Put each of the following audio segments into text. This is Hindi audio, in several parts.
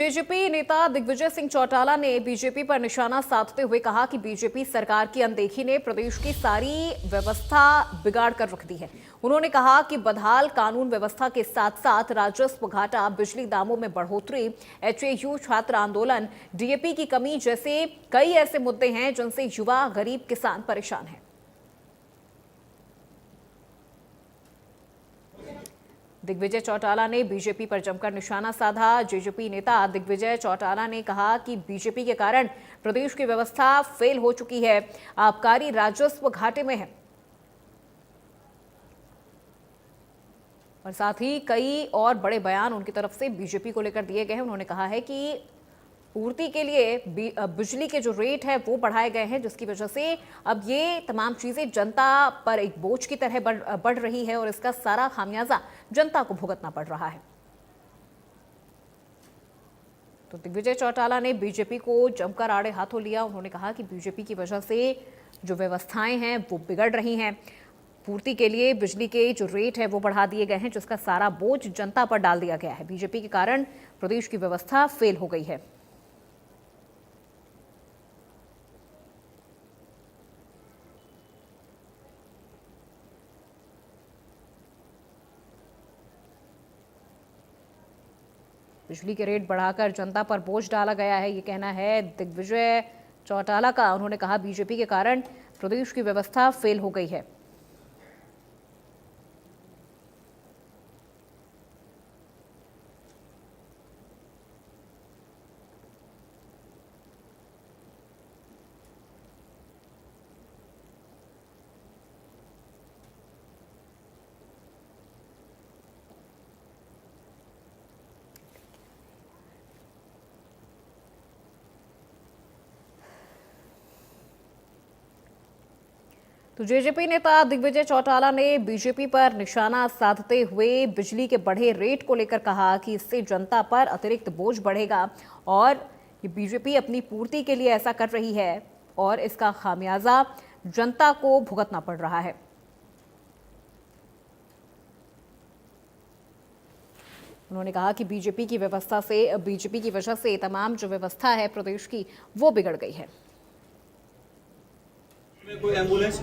बीजेपी नेता दिग्विजय सिंह चौटाला ने बीजेपी पर निशाना साधते हुए कहा कि बीजेपी सरकार की अनदेखी ने प्रदेश की सारी व्यवस्था बिगाड़ कर रख दी है। उन्होंने कहा कि बदहाल कानून व्यवस्था के साथ साथ राजस्व घाटा, बिजली दामों में बढ़ोतरी, एचएयू छात्र आंदोलन, डीएपी की कमी जैसे कई ऐसे मुद्दे हैं जिनसे युवा, गरीब, किसान परेशान हैं। दिग्विजय चौटाला ने बीजेपी पर जमकर निशाना साधा। जेजेपी नेता दिग्विजय चौटाला ने कहा कि बीजेपी के कारण प्रदेश की व्यवस्था फेल हो चुकी है, आबकारी राजस्व घाटे में है। और साथ ही कई और बड़े बयान उनकी तरफ से बीजेपी को लेकर दिए गए हैं। उन्होंने कहा है कि पूर्ति के लिए बिजली के जो रेट है वो बढ़ाए गए हैं, जिसकी वजह से अब ये तमाम चीजें जनता पर एक बोझ की तरह बढ़ रही है और इसका सारा खामियाजा जनता को भुगतना पड़ रहा है। तो दिग्विजय चौटाला ने बीजेपी को जमकर आड़े हाथों लिया। उन्होंने कहा कि बीजेपी की वजह से जो व्यवस्थाएं हैं वो बिगड़ रही हैं। पूर्ति के लिए बिजली के जो रेट है वो बढ़ा दिए गए हैं, जिसका सारा बोझ जनता पर डाल दिया गया है। बीजेपी के कारण प्रदेश की व्यवस्था फेल हो गई है। बिजली के रेट बढ़ाकर जनता पर बोझ डाला गया है, ये कहना है दिग्विजय चौटाला का। उन्होंने कहा बीजेपी के कारण प्रदेश की व्यवस्था फेल हो गई है। तो जेजेपी नेता दिग्विजय चौटाला ने बीजेपी पर निशाना साधते हुए बिजली के बढ़े रेट को लेकर कहा कि इससे जनता पर अतिरिक्त बोझ बढ़ेगा और ये बीजेपी अपनी पूर्ति के लिए ऐसा कर रही है और इसका खामियाजा जनता को भुगतना पड़ रहा है। उन्होंने कहा कि बीजेपी की वजह से तमाम जो व्यवस्था है प्रदेश की वो बिगड़ गई है। कोई एम्बुलेंस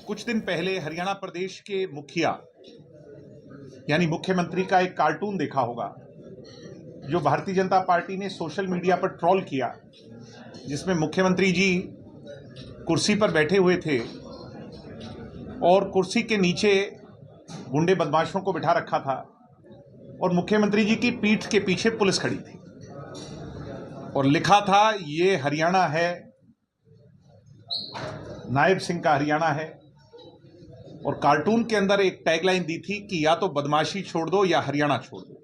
कुछ दिन पहले हरियाणा प्रदेश के मुखिया यानी मुख्यमंत्री का एक कार्टून देखा होगा जो भारतीय जनता पार्टी ने सोशल मीडिया पर ट्रोल किया, जिसमें मुख्यमंत्री जी कुर्सी पर बैठे हुए थे और कुर्सी के नीचे गुंडे बदमाशों को बिठा रखा था और मुख्यमंत्री जी की पीठ के पीछे पुलिस खड़ी थी और लिखा था ये हरियाणा है, नायब सिंह का हरियाणा है। और कार्टून के अंदर एक टैगलाइन दी थी कि या तो बदमाशी छोड़ दो या हरियाणा छोड़ दो।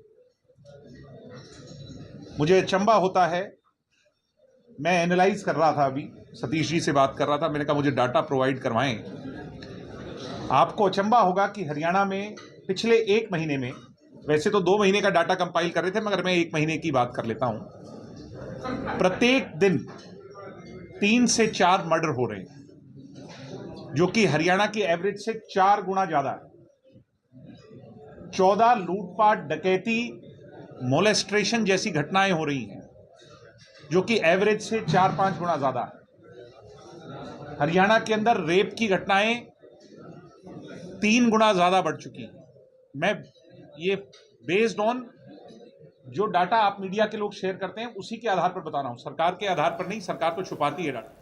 मुझे अचंभा होता है, मैं एनालाइज कर रहा था, अभी सतीश जी से बात कर रहा था, मैंने कहा मुझे डाटा प्रोवाइड करवाएं। आपको अचंभा होगा कि हरियाणा में पिछले एक महीने में, वैसे तो 2 महीने का डाटा कंपाइल कर रहे थे मगर मैं 1 महीने की बात कर लेता हूं, प्रत्येक दिन 3 से 4 मर्डर हो रहे हैं, जो कि हरियाणा की एवरेज से 4 गुना ज्यादा है। 14 लूटपाट, डकैती, मोलेस्ट्रेशन जैसी घटनाएं हो रही हैं, जो कि एवरेज से 4-5 गुना ज्यादा है। हरियाणा के अंदर रेप की घटनाएं 3 गुना ज्यादा बढ़ चुकी हैं। मैं ये बेस्ड ऑन जो डाटा आप मीडिया के लोग शेयर करते हैं उसी के आधार पर बता रहा हूं, सरकार के आधार पर नहीं। सरकार तो छुपाती है डाटा।